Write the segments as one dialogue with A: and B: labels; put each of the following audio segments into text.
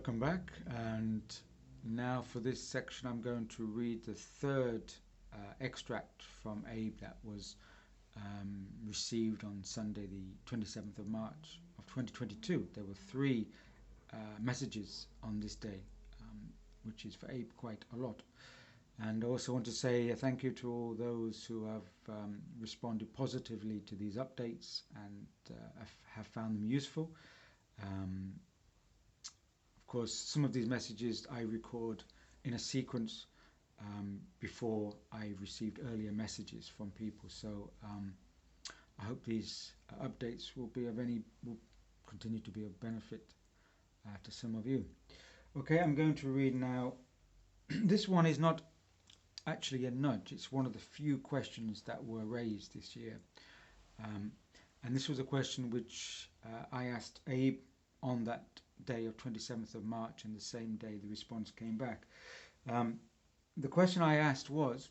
A: Welcome back, and now for this section I'm going to read the third extract from Abe that was received on Sunday the 27th of March of 2022. There were three messages on this day, which is for Abe quite a lot. And I also want to say a thank you to all those who have responded positively to these updates and have found them useful. Of course, some of these messages I record in a sequence before I received earlier messages from people. So I hope these updates will continue to be of benefit to some of you. Okay, I'm going to read now. This one is not actually a nudge. It's one of the few questions that were raised this year. And this was a question which I asked Abe on that day of 27th of March, and the same day the response came back. The question I asked was,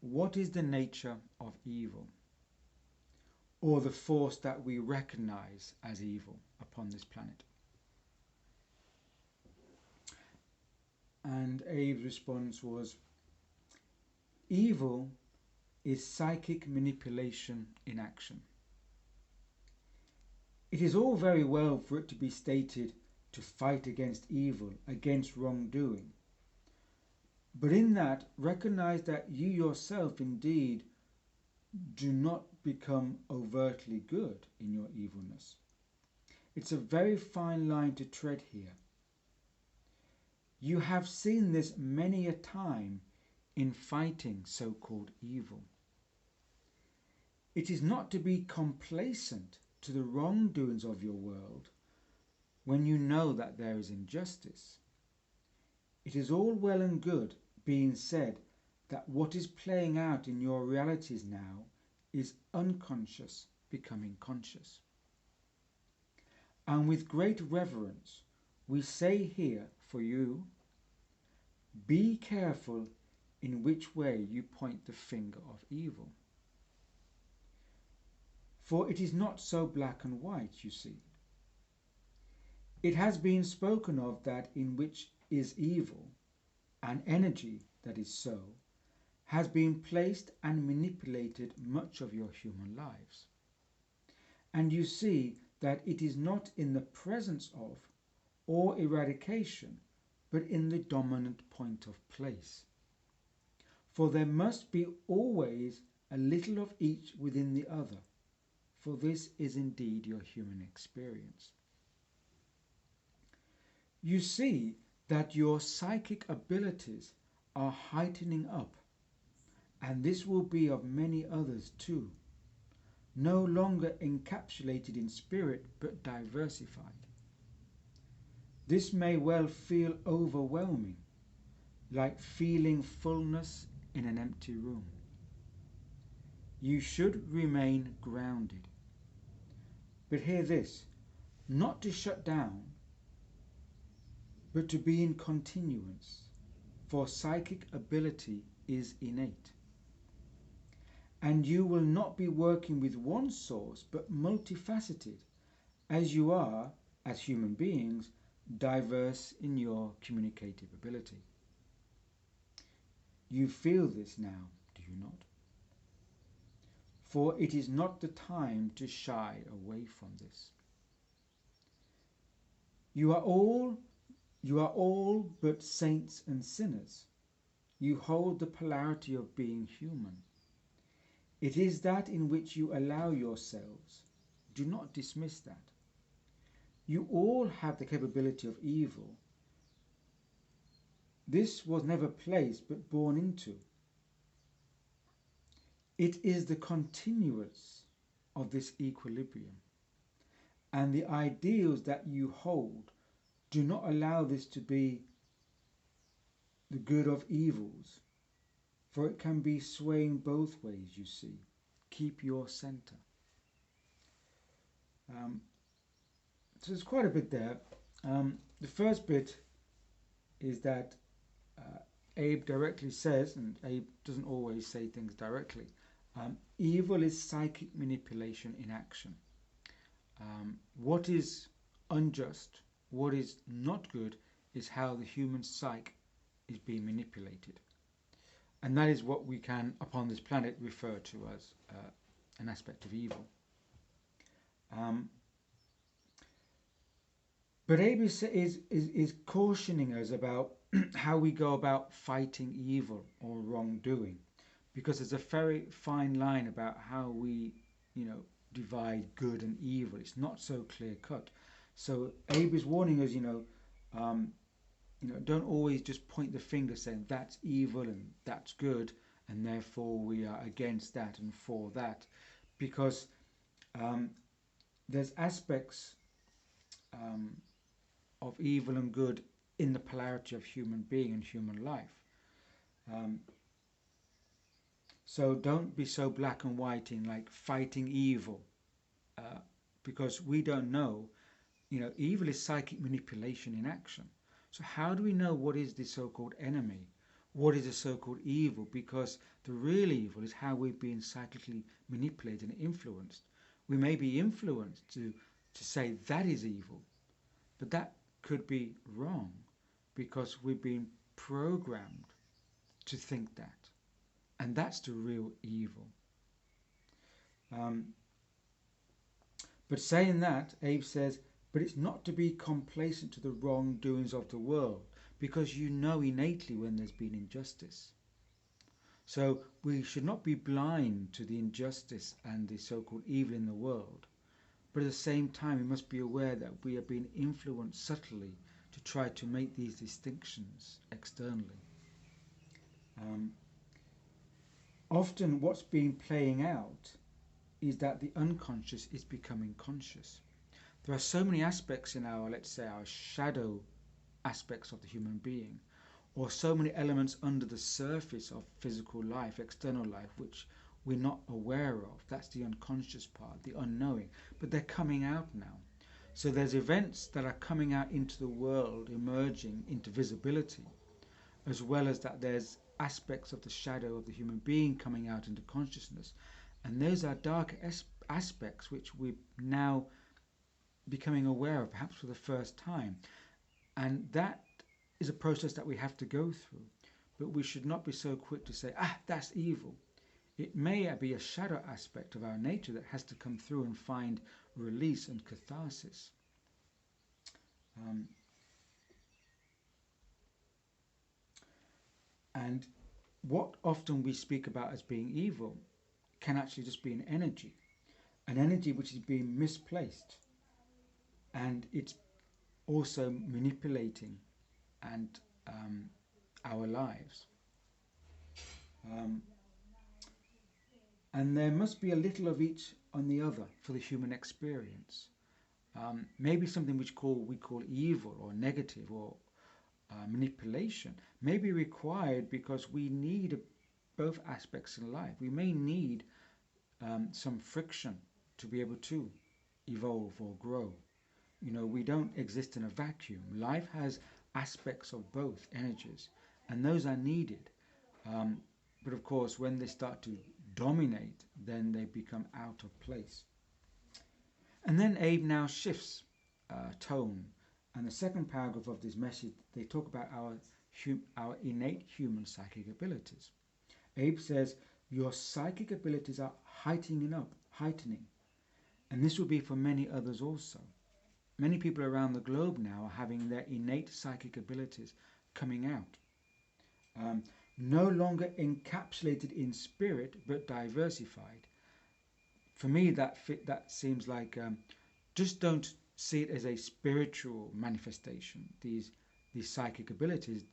A: what is the nature of evil, or the force that we recognize as evil upon this planet? And Abe's response was, evil is psychic manipulation in action. It is all very well for it to be stated to fight against evil, against wrongdoing. But in that, recognize that you yourself indeed do not become overtly good in your evilness. It's a very fine line to tread here. You have seen this many a time in fighting so-called evil. It is not to be complacent to the wrongdoings of your world when you know that there is injustice. It is all well and good being said that what is playing out in your realities now is unconscious becoming conscious. And with great reverence, we say here for you, be careful in which way you point the finger of evil. For it is not so black and white, you see. It has been spoken of that in which is evil, an energy that is so, has been placed and manipulated much of your human lives. And you see that it is not in the presence of or eradication, but in the dominant point of place. For there must be always a little of each within the other, for this is indeed your human experience. You see that your psychic abilities are heightening up, and this will be of many others too, no longer encapsulated in spirit but diversified. This may well feel overwhelming, like feeling fullness in an empty room. You should remain grounded. But hear this, not to shut down, but to be in continuance, for psychic ability is innate. And you will not be working with one source, but multifaceted, as you are, as human beings, diverse in your communicative ability. You feel this now, do you not? For it is not the time to shy away from this. You are all but saints and sinners. You hold the polarity of being human. It is that in which you allow yourselves. Do not dismiss that. You all have the capability of evil. This was never placed but born into. It is the continuance of this equilibrium, and the ideals that you hold do not allow this to be the good of evils, for it can be swaying both ways, you see. Keep your center. So there's quite a bit there. The first bit is that Abe directly says, and Abe doesn't always say things directly, evil is psychic manipulation in action. What is unjust what is not good is how the human psyche is being manipulated. And that is what we can, upon this planet, refer to as an aspect of evil. Um, but Abe is cautioning us about how we go about fighting evil or wrongdoing, because there's a very fine line about how we, divide good and evil. It's not so clear cut. So Abe is warning us, don't always just point the finger saying that's evil and that's good, and therefore we are against that and for that, because there's aspects of evil and good in the polarity of human being and human life. Um, so don't be so black and white in like fighting evil, because we don't know. Evil is psychic manipulation in action. So how do we know what is the so-called enemy? What is the so-called evil? Because the real evil is how we've been psychically manipulated and influenced. We may be influenced to say that is evil, but that could be wrong because we've been programmed to think that. And that's the real evil. But saying that, Abe says, but it's not to be complacent to the wrongdoings of the world, because you know innately when there's been injustice. So we should not be blind to the injustice and the so-called evil in the world, but at the same time we must be aware that we are being influenced subtly to try to make these distinctions externally. Often what's been playing out is that the unconscious is becoming conscious. There are so many aspects in our, let's say, our shadow aspects of the human being, or so many elements under the surface of physical life, external life, which we're not aware of. That's the unconscious part, the unknowing. But they're coming out now. So there's events that are coming out into the world, emerging into visibility, as well as that there's aspects of the shadow of the human being coming out into consciousness. And those are darker aspects which we're now becoming aware of, perhaps for the first time. And that is a process that we have to go through. But we should not be so quick to say, that's evil. It may be a shadow aspect of our nature that has to come through and find release and catharsis. And what often we speak about as being evil can actually just be an energy which is being misplaced, and it's also manipulating and our lives. And there must be a little of each on the other for the human experience. Maybe something which we call evil or negative or manipulation may be required because we need both aspects in life. We may need some friction to be able to evolve or grow. We don't exist in a vacuum. Life has aspects of both energies, and those are needed. But of course, when they start to dominate, then they become out of place. And then Abe now shifts tone. And the second paragraph of this message, they talk about our innate human psychic abilities. Abe says, your psychic abilities are heightening. And this will be for many others also. Many people around the globe now are having their innate psychic abilities coming out. No longer encapsulated in spirit, but diversified. For me, that seems like just don't see it as a spiritual manifestation. These psychic abilities,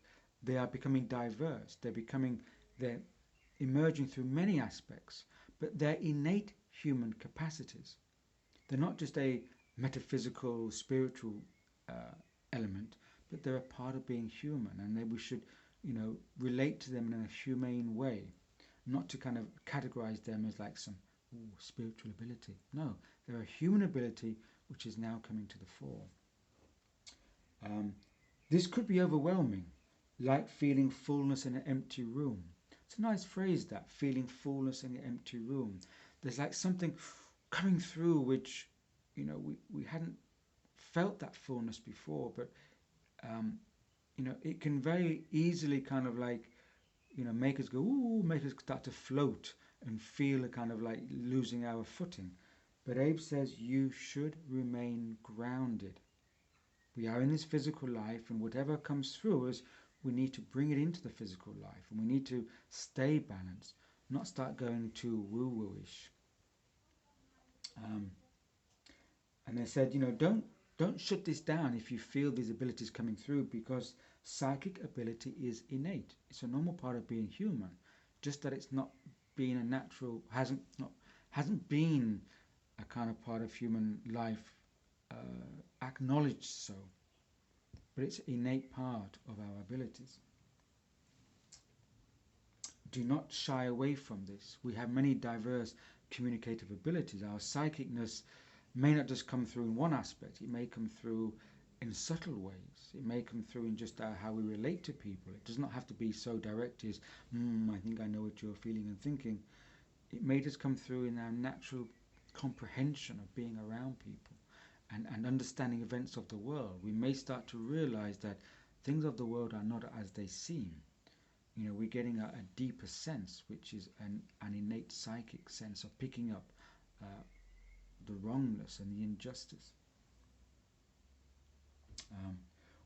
A: they are becoming diverse. They're emerging through many aspects, but they're innate human capacities. They're not just a metaphysical, spiritual element, but they're a part of being human, and we should, relate to them in a humane way, not to kind of categorize them as like some spiritual ability. No, they're a human ability which is now coming to the fore. This could be overwhelming, like feeling fullness in an empty room. It's a nice phrase, that, feeling fullness in an empty room. There's like something coming through which, we hadn't felt that fullness before, but it can very easily kind of like, make us go, ooh, make us start to float and feel a kind of like losing our footing. But Abe says you should remain grounded. We are in this physical life, and whatever comes through us, we need to bring it into the physical life, and we need to stay balanced, not start going too woo-woo-ish. And they said, don't shut this down if you feel these abilities coming through, because psychic ability is innate. It's a normal part of being human, just that it's not been a natural, hasn't been a kind of part of human life acknowledged so, but it's an innate part of our abilities. Do not shy away from this. We have many diverse communicative abilities. Our psychicness may not just come through in one aspect. It may come through in subtle ways. It may come through in just how we relate to people. It does not have to be so direct as, I think I know what you're feeling and thinking. It may just come through in our natural comprehension of being around people and understanding events of the world. We may start to realize that things of the world are not as they seem. We're getting a deeper sense, which is an innate psychic sense of picking up the wrongness and the injustice.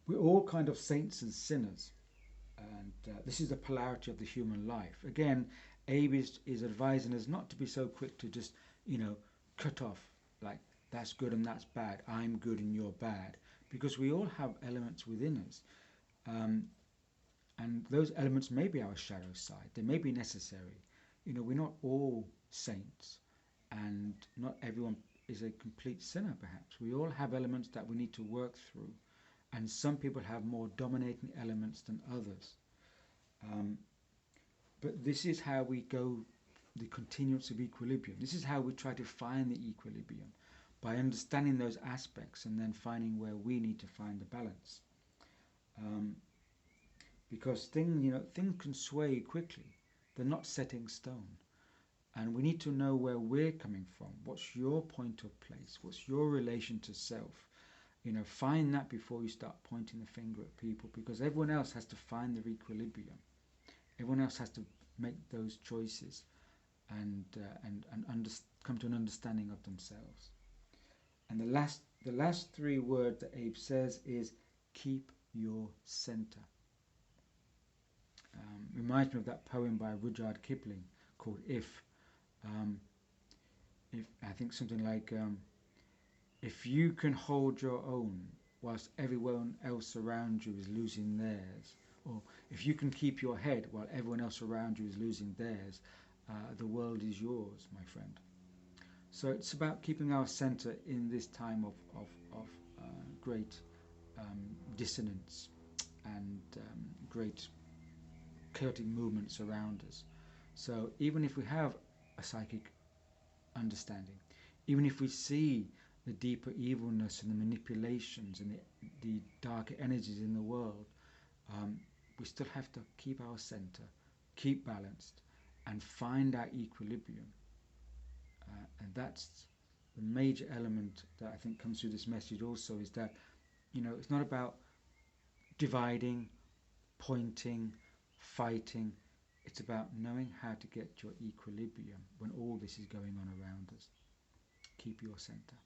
A: We're all kind of saints and sinners, and this is the polarity of the human life. Again, Abe is advising us not to be so quick to just, cut off, like, that's good and that's bad, I'm good and you're bad, because we all have elements within us. And those elements may be our shadow side. They may be necessary. We're not all saints, and not everyone is a complete sinner, perhaps. We all have elements that we need to work through, and some people have more dominating elements than others. But this is how we go, the continuance of equilibrium. This is how we try to find the equilibrium, by understanding those aspects and then finding where we need to find the balance. Because things can sway quickly. They're not set in stone. And we need to know where we're coming from. What's your point of place? What's your relation to self? Find that before you start pointing the finger at people, because everyone else has to find their equilibrium. Everyone else has to make those choices and come to an understanding of themselves. And the last three words that Abe says is keep your center. Reminds me of that poem by Rudyard Kipling called If. If I think something like, if you can hold your own whilst everyone else around you is losing theirs, or if you can keep your head while everyone else around you is losing theirs, the world is yours, my friend. So it's about keeping our center in this time of great dissonance and great chaotic movements around us. So even if we have a psychic understanding, even if we see the deeper evilness and the manipulations and the darker energies in the world, we still have to keep our center, keep balanced, and find our equilibrium. And that's the major element that I think comes through this message also, is that it's not about dividing, pointing, fighting. It's about knowing how to get your equilibrium when all this is going on around us. Keep your center.